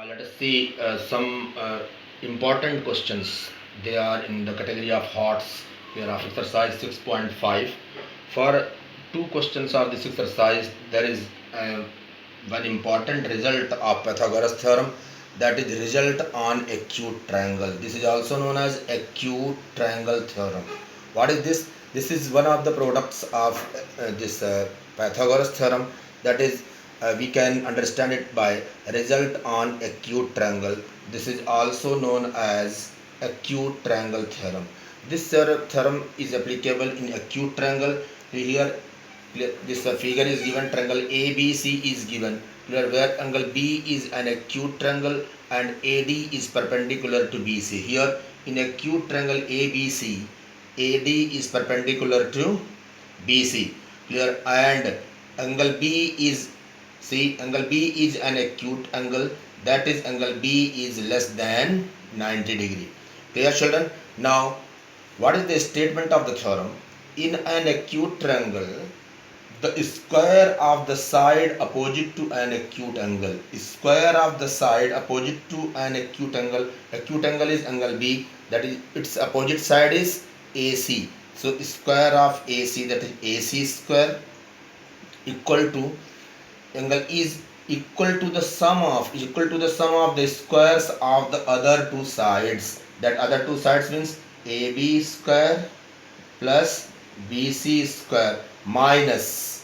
Let us see some important questions. They are in the category of HOTS. Here of exercise 6.5. For two questions of this exercise, there is one important result of Pythagoras theorem, that is result on acute triangle. This is also known as acute triangle theorem. What is this? This is one of the products of this Pythagoras theorem, that is we can understand it by result on acute triangle. This is also known as acute triangle theorem. This theorem is applicable in acute triangle. Here this figure is given, triangle ABC is given, where angle B is an acute triangle and AD is perpendicular to BC. Here in acute triangle ABC, AD is perpendicular to BC. Clear? And angle B is, see, angle B is an acute angle, that is angle B is less than 90 degree. Clear, children? Now what is the statement of the theorem? In an acute triangle, the square of the side opposite to an acute angle, square of the side opposite to an acute angle is angle B, that is its opposite side is AC. So square of AC, that is AC square, equal to, angle is equal to the sum of the squares of the other two sides. That other two sides means AB square plus BC square minus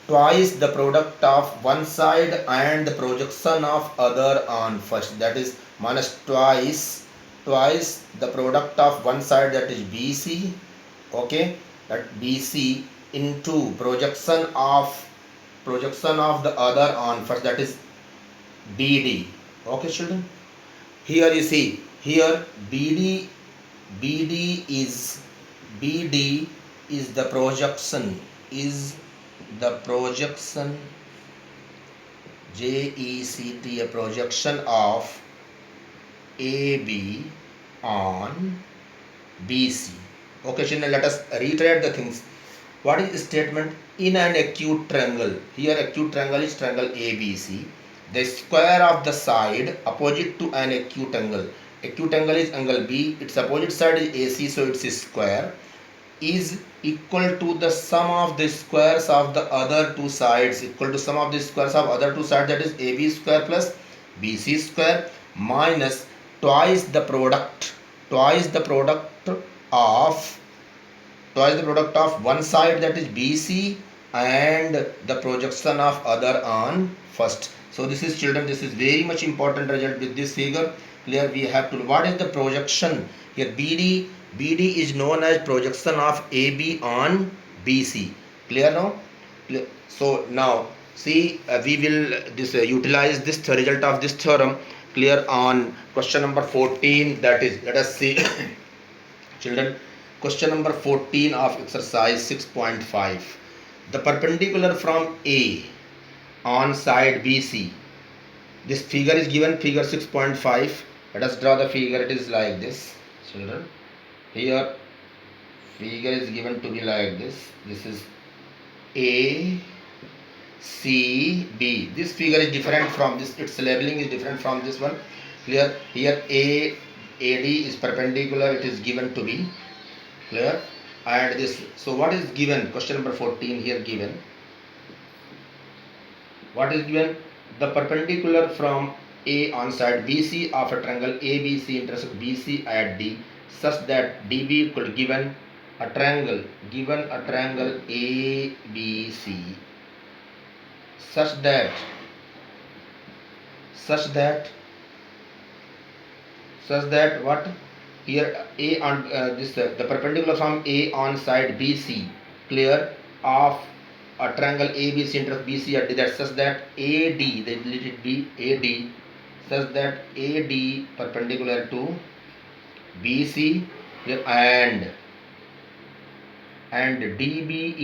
twice the product of one side and the projection of other on first, that is minus twice the product of one side, that is BC, okay, that BC into projection of the other on first, that is BD. Okay, children, here you see, here BD is the projection, JECT, a projection of AB on BC. Okay, children, let us reiterate the things. What is the statement? In an acute triangle, here acute triangle is triangle ABC, the square of the side opposite to an acute angle is angle B, its opposite side is AC, so it's a square, is equal to the sum of the squares of the other two sides, that is AB square plus BC square minus twice the product of one side, that is BC, and the projection of other on first. So this is, children, this is very much important result with this figure. Clear? We have to, what is the projection here? BD is known as projection of AB on BC. Clear now? Clear. So now see, we will utilize this result of this theorem, clear, on question number 14, that is, let us see children, question number 14 of exercise 6.5. The perpendicular from A on side BC. This figure is given, figure 6.5. Let us draw the figure. It is like this, children. Here figure is given to be like this. This is A, C, B. This figure is different from this. Its labeling is different from this one. Clear? Here AD is perpendicular. It is given to be, clear, and this. So what is given? Question number 14 here given. What is given? The perpendicular from A on side BC of a triangle ABC intersect BC at D, such that DB equal to given a triangle ABC, such that what, here A on the perpendicular from A on side BC, clear, of a triangle ABC intersect BC at D, that such that AD, let it be AD, such that AD perpendicular to BC, and DB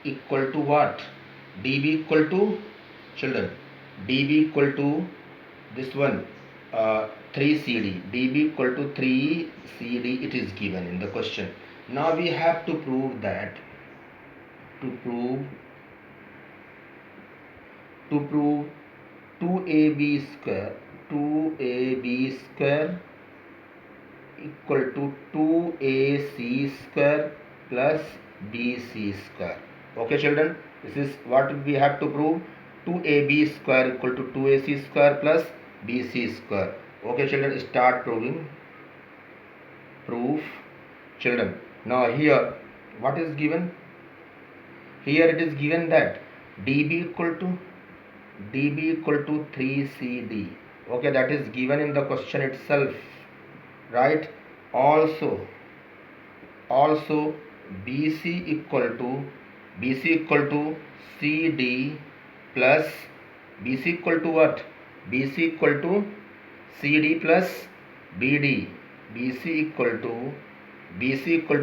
equal to what? DB equal to, children, DB equal to this one 3CD. DB equal to 3CD, it is given in the question. Now we have to prove that, to prove 2ab square 2ab square equal to 2ac square plus bc square. Okay children, this is what we have to prove. 2ab square equal to 2ac square plus bc square. Okay children, start proving. Proof. Children, now here what is given? Here it is given that db equal to 3cd. Okay, that is given in the question itself, right? Also bc equal to cd plus bc equal to what? bc equal to cd plus bd. bc equal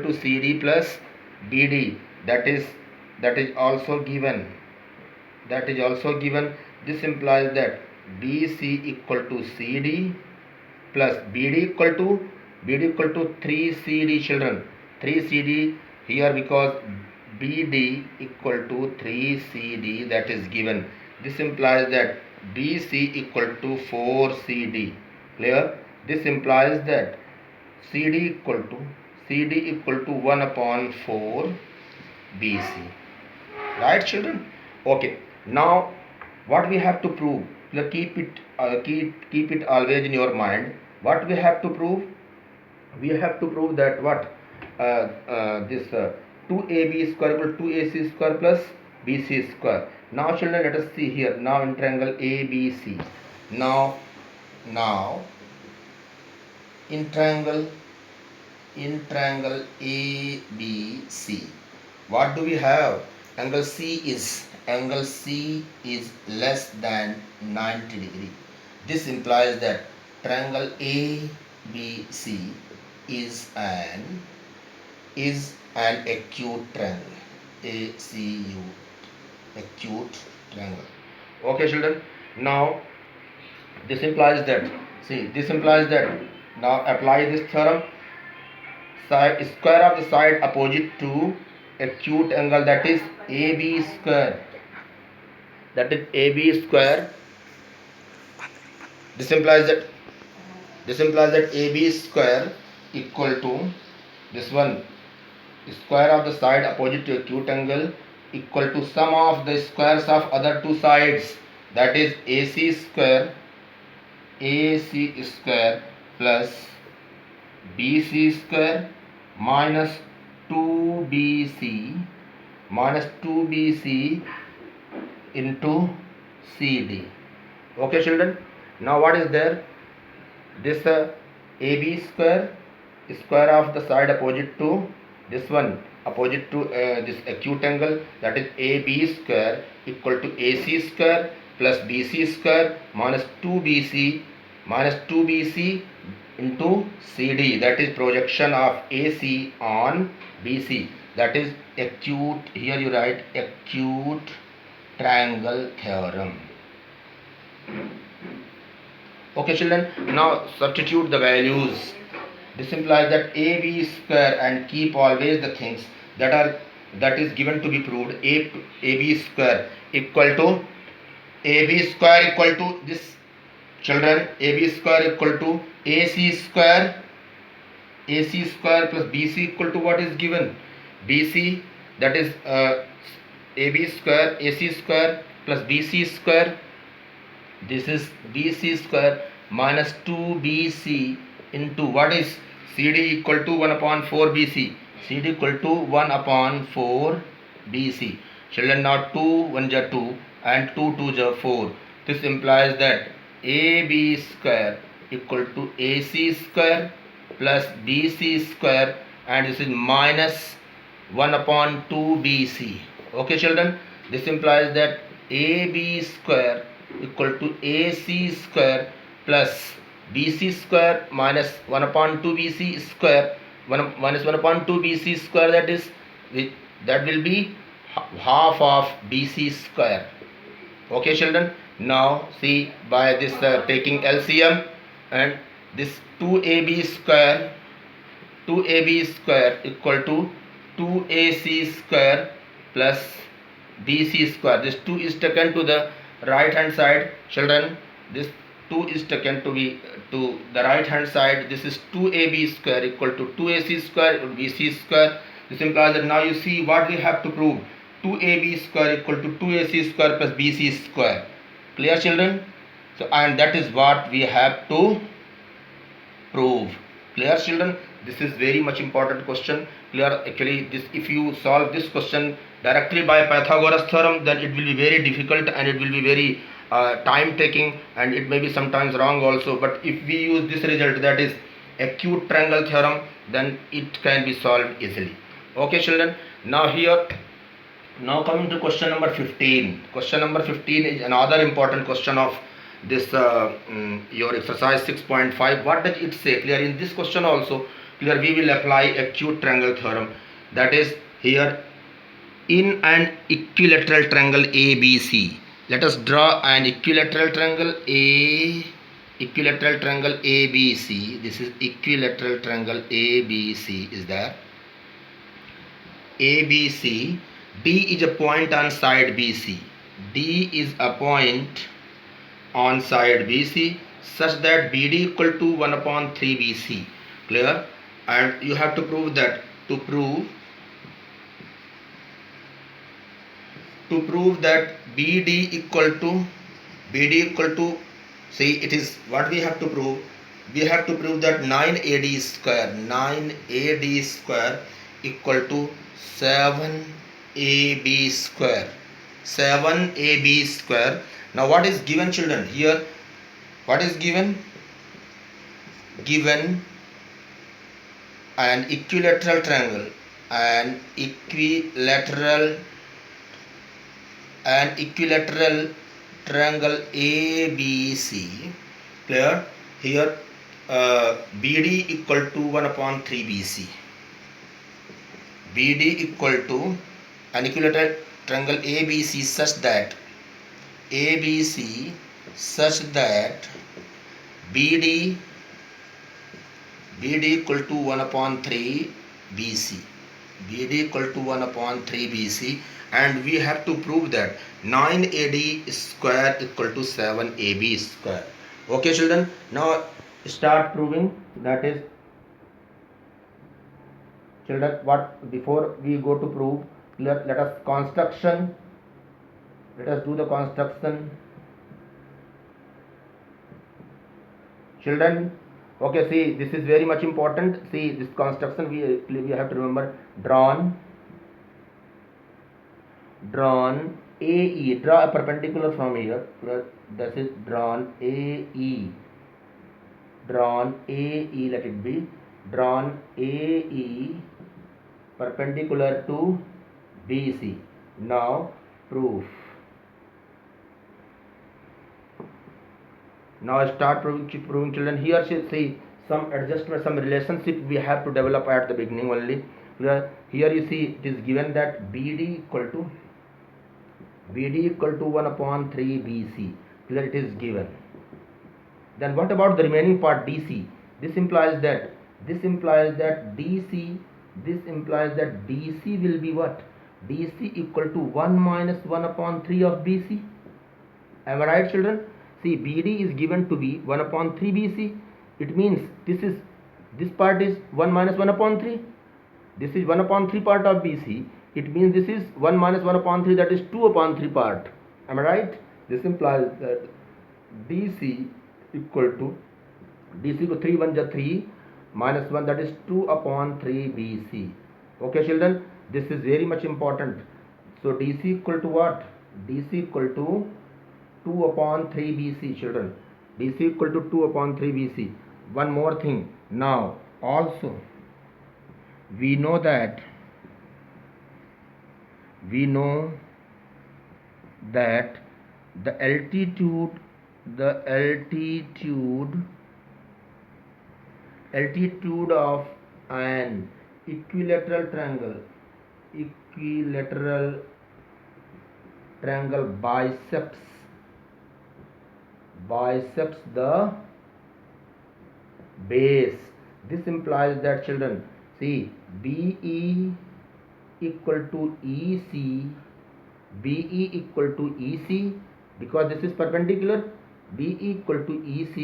to cd plus bd. That is also given. This implies that bc equal to cd plus bd equal to 3cd. children, 3cd here, because bd equal to 3cd, that is given. This implies that bc equal to 4cd. Clear? This implies that cd equal to 1 upon 4 bc. Right children? Okay, now what we have to prove? Keep it always in your mind. What we have to prove? We have to prove that what? This 2ab square equal to 2ac square plus bc square. Now children, let us see here. Now in triangle ABC. Now in triangle ABC, what do we have? Angle C is less than 90 degree. This implies that triangle ABC is an acute triangle. ACU, acute triangle. Okay children, now this implies that, now apply this theorem. Square of the side opposite to acute angle, that is AB square. This implies that AB square equal to this one, square of the side opposite to acute angle equal to sum of the squares of other two sides, that is AC square plus BC square minus 2BC into CD. Okay children, now what is there? This AB square of the side opposite to this one, this acute angle, that is AB square equal to AC square plus BC square minus 2BC into CD, that is projection of AC on BC, that is acute. Here you write acute triangle theorem. Okay children, now substitute the values. This implies that AB square, and keep always the things that is given to be proved. AB square equal to this, children, AB square equal to AC square plus BC equal to what is given? BC, that is AB square, AC square plus BC square. This is BC square minus 2BC into what is CD equal to 1 upon 4 BC. CD equal to 1 upon 4 BC. Children, now 2 1 are 2 and 2 2 are 4. This implies that AB square equal to AC square plus BC square, and this is minus 1 upon 2 BC. Okay children, this implies that AB square equal to AC square plus BC square minus 1 upon 2 BC square, minus 1 upon 2 BC square, that will be half of BC square. Okay children, now see, by this taking LCM, and this 2AB square equal to 2AC square plus BC square. This 2 is taken to the right hand side, children, this 2 is taken to be to the right hand side. This is 2ab square equal to 2ac square bc square. This implies that now you see what we have to prove. 2ab square equal to 2ac square plus bc square. Clear, children? So, and that is what we have to prove. Clear, children? This is very much important question. Clear? Actually, this, if you solve this question directly by Pythagoras theorem, then it will be very difficult and it will be very time taking, and it may be sometimes wrong also. But if we use this result, that is acute triangle theorem, then it can be solved easily. Okay, children? Now coming to question number 15. Question number 15 is another important question of this your exercise 6.5. What does it say? Clear, in this question also, clear, we will apply acute triangle theorem. That is, here in an equilateral triangle ABC, let us draw an equilateral triangle ABC. This is equilateral triangle ABC is there. ABC, D is a point on side BC. D is a point on side BC such that BD equal to 1 upon 3 BC. Clear? And you have to prove that. To prove that BD equal to, see, it is what we have to prove. We have to prove that 9AD square equal to 7AB square. 7AB square. Now what is given, children? Here what is given? Given an equilateral triangle, triangle ABC. Clear? Here BD equal to 1 upon 3 BC. BD equal to an equilateral triangle ABC such that BD equal to 1 upon 3 BC. BD equal to 1 upon 3 BC, and we have to prove that 9AD square equal to 7AB square. Okay, children, now start proving. That is, children, what, before we go to prove, let us do the construction, children. Okay, see, this is very much important. See, this construction we have to remember. Drawn AE, draw a perpendicular from here. That is drawn AE. Let it be drawn AE perpendicular to BC. Now proof. Now start proving, children. Here see some adjustment, some relationship we have to develop at the beginning only. Here you see it is given that BD equal to 1 upon 3 BC. Here it is given. Then what about the remaining part DC? This implies that DC will be what? DC equal to 1 minus 1 upon 3 of BC. Am I right, children? See, BD is given to be 1 upon 3 BC. It means this part is 1 minus 1 upon 3. This is 1 upon 3 part of BC. It means this is 1 minus 1 upon 3, that is 2 upon 3 part. Am I right? This implies that DC equal to 3 1 ja 3 minus 1, that is 2 upon 3 BC. Okay, children, this is very much important. So DC equal to what? DC equal to 2 upon 3 BC, children. DC equal to 2 upon 3 BC. One more thing. Now also we know that the altitude of an equilateral triangle bisects the base. This implies that, children, see, BE equal to EC, because this is perpendicular. B equal to EC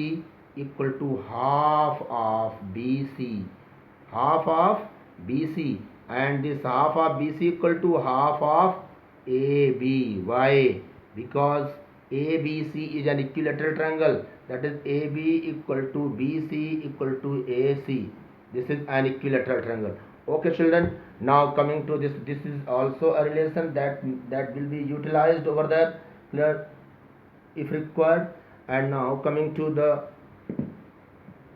equal to half of BC, half of BC, and this half of BC equal to half of AB. Why? Because ABC is an equilateral triangle, that is AB equal to BC equal to AC. This is an equilateral triangle. Okay children, now coming to this is also a relation that will be utilized over there, clear, if required. And now coming to the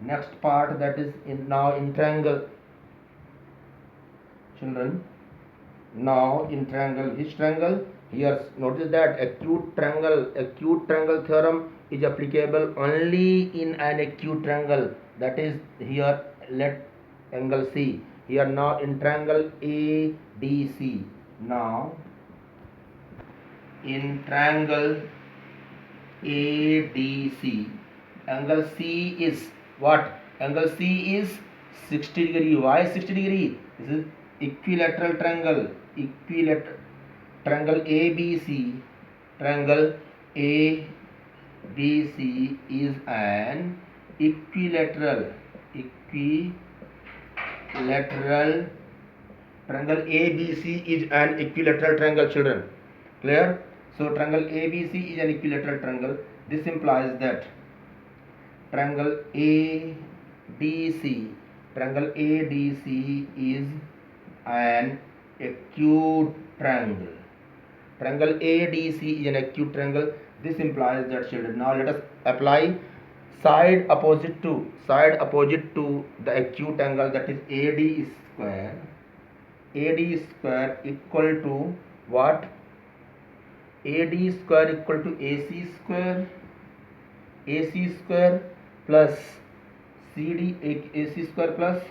next part, that is in triangle children. Now in triangle, which triangle? Here notice that acute triangle theorem is applicable only in an acute triangle, that is here let angle C. Here now in triangle ADC, now in triangle ADC, angle C is what? Angle C is 60 degree. Why 60 degree? This is equilateral triangle. Triangle ABC. Triangle ABC is an equilateral. Triangle ABC is an equilateral triangle, children. Clear? So triangle ABC is an equilateral triangle. This implies that triangle ADC is an acute triangle. Triangle ADC is an acute triangle. This implies that, children. Now let us apply side opposite to the acute angle, that is AD square. AD square equal to what? AD square equal to AC square plus CD AC square plus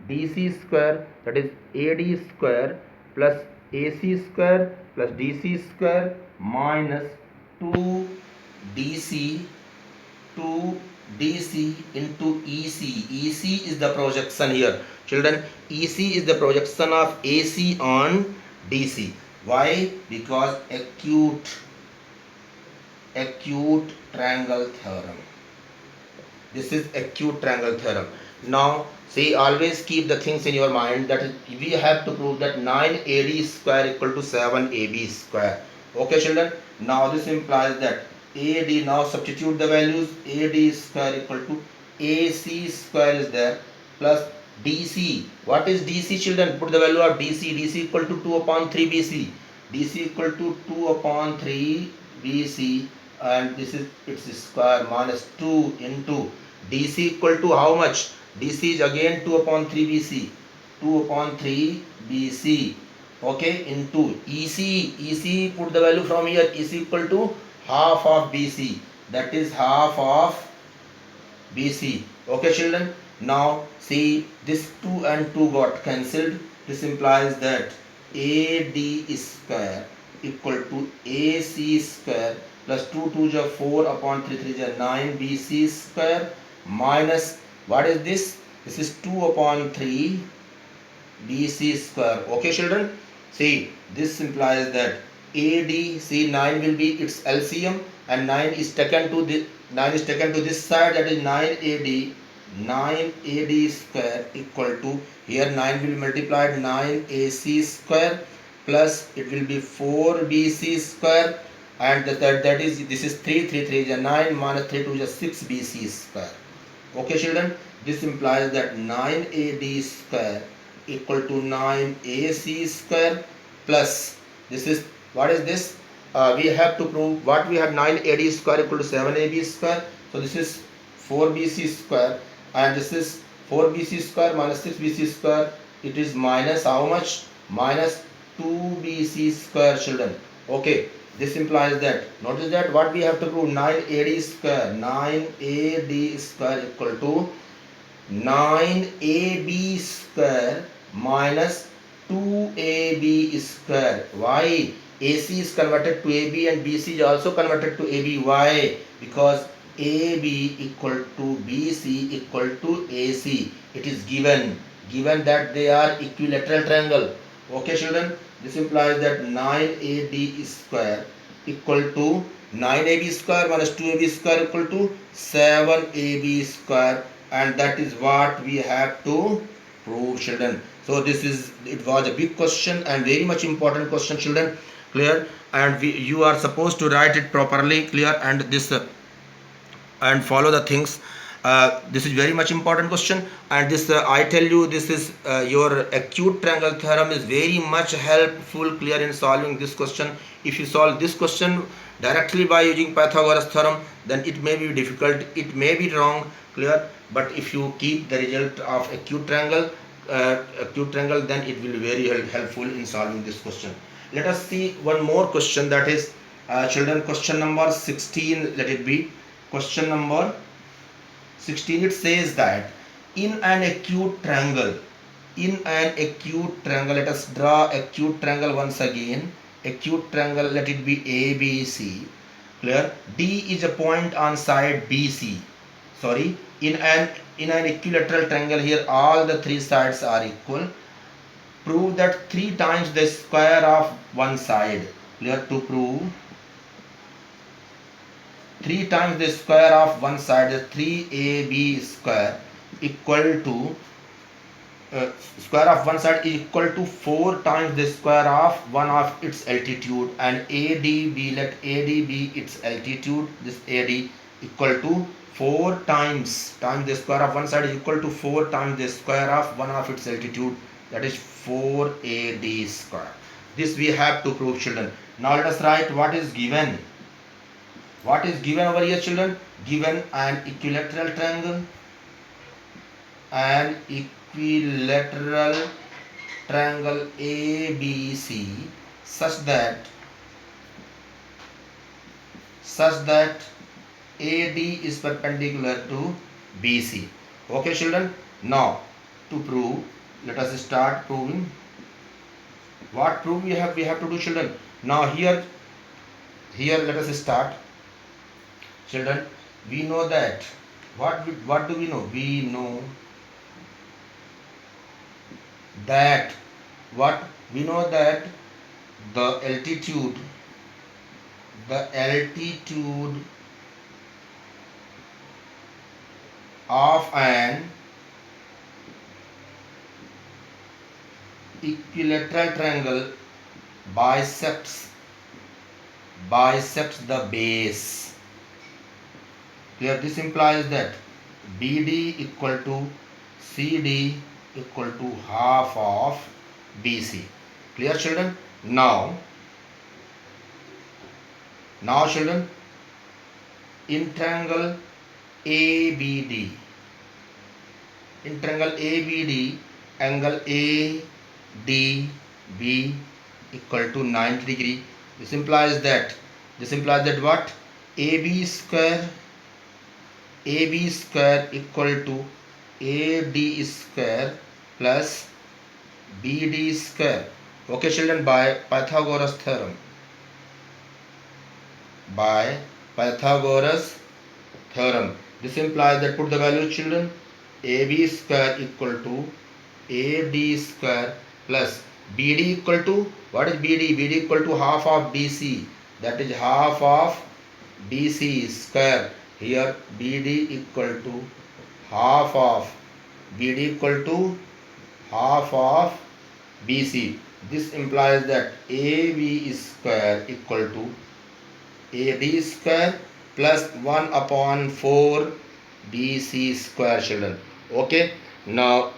DC square, that is AD square plus AC square plus DC square minus 2DC into EC. EC is the projection here, children. EC is the projection of AC on DC. Why? Because acute triangle theorem. This is acute triangle theorem. Now see, always keep the things in your mind, that we have to prove that 9AD square equal to 7AB square. Okay children, now this implies that AD, now substitute the values. AD square equal to AC square is there plus DC. What is DC, children? Put the value of DC. DC equal to 2 upon 3 BC. DC equal to 2 upon 3 BC, and this is its square minus 2 into DC equal to how much? DC is again 2 upon 3 BC. 2 upon 3 BC. Okay, into EC. EC, put the value from here. EC equal to half of BC. That is half of BC. Okay children, now see, this 2 and 2 got cancelled. This implies that AD square equal to AC square plus 2 2 is 4 upon 3 3 is 9 BC square minus, what is this? This is 2 upon 3 BC square. Okay children, see, this implies that AD, see, 9 will be its LCM, and 9 is taken to this side, that is 9AD square equal to, here 9 will be multiplied 9AC square plus it will be 4BC square, and that is, this is 3 3 3 is 9 minus 3 2 is 6 BC square. Okay children, this implies that 9AD square equal to 9AC square plus, this is, what is this? We have to prove what we have, 9AD square equal to 7AB square. So this is 4BC square, and this is 4BC square minus 6BC square. It is minus how much? Minus 2BC square, children. Okay, this implies that, notice that what we have to prove, 9AD square equal to 9AB square minus 2AB square. Why? AC is converted to AB and BC is also converted to AB. Why? Because AB equal to BC equal to AC. It is given that they are equilateral triangle. Okay children, this implies that 9AD square equal to 9ab square minus 2ab square equal to 7ab square, and that is what we have to prove, children. So it was a big question and very much important question, children. Clear? And you are supposed to write it properly, clear, and this and follow the things. This is very much important question, and this I tell you, this is your acute triangle theorem is very much helpful, clear, in solving this question. If you solve this question directly by using Pythagoras theorem, then it may be difficult, it may be wrong, clear, but if you keep the result of acute triangle, then it will be very helpful in solving this question. Let us see one more question, that is children, question number 16. Let it be question number 16. It says that in an acute triangle, let us draw acute triangle once again. Acute triangle, let it be ABC, clear. D is a point on side BC. Sorry, in an equilateral triangle, here all the three sides are equal. Prove that 3 times the square of one side, clear. To prove 3 times the square of one side is 3ab square equal to square of one side is equal to 4 times the square of one of its altitude, and ADB, let AD be its altitude. This AD equal to 4 times the square of one side is equal to 4 times the square of one of its altitude, that is 4AD square. This we have to prove, children. Now let us write what is given. What is given over here, children? Given an equilateral triangle, ABC such that AD is perpendicular to BC. Okay, children. Now to prove, let us start proving. What proof we have to do, children? Now here let us start, children. We know that what do we know? We know that the altitude of an equilateral triangle bisects the base. Clear? This implies that BD equal to CD equal to half of BC. Clear, children? Now children, in triangle ABD, angle ADB equal to 90 degree. This implies that what? AB square equal to AD square plus BD square. Okay, children, by Pythagoras theorem. This implies that, put the value, children. AB square equal to AD square plus BD equal to, what is BD? BD equal to half of BC, that is half of BC square. Here BD equal to half of BC. This implies that AB square equal to AD square plus 1 upon 4 BC square, children. Okay. Now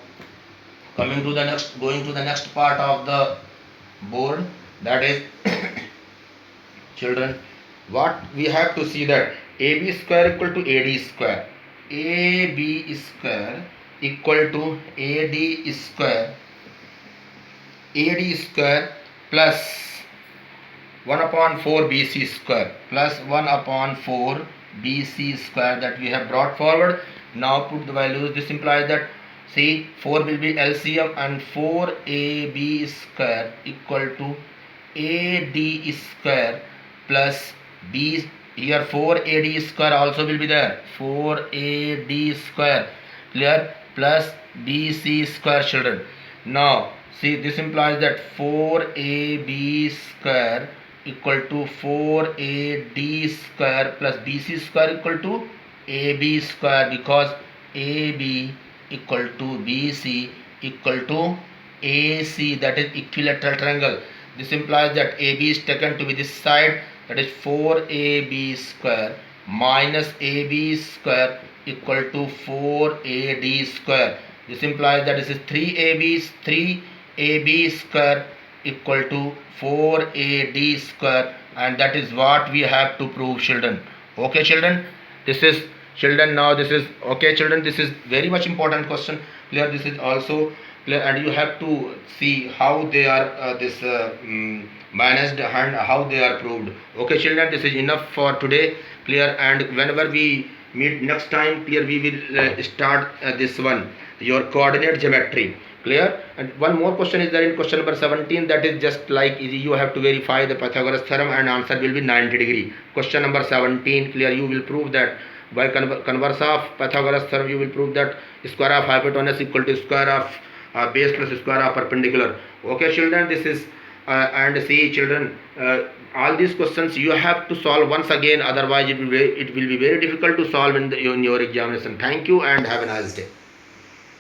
going to the next part of the board, that is children, what we have to see, that AB square equal to AD square. AB square equal to AD square plus 1 upon 4 BC square plus 1 upon 4 BC square, that we have brought forward. Now put the values. This implies that, see, 4 will be LCM, and 4AB square equal to AD square plus B. Here 4AD square also will be there. 4AD square, clear, plus BC square, children. Now see, this implies that 4AB square equal to 4AD square plus BC square equal to AB square, because AB equal to BC equal to AC, that is equilateral triangle. This implies that AB is taken to be this side, that is 4AB square minus AB square equal to 4AD square. This implies that this is 3AB square equal to 4AD square, and that is what we have to prove, children. Okay children, this is children, now this is okay children, this is very much important question. Clear? This is also clear, and you have to see how they are managed and how they are proved. Okay children, this is enough for today. Clear? And whenever we meet next time, clear, we will start this one, your coordinate geometry. Clear? And one more question is there in question number 17, that is just like you have to verify the Pythagoras theorem, and answer will be 90 degree. Question number 17, clear, you will prove that by converse of Pythagoras theorem, you will prove that square of hypotenuse equal to square of base plus square of perpendicular. Okay children, this is and see children, all these questions you have to solve once again, otherwise it will be very difficult to solve in your examination. Thank you and have a nice day.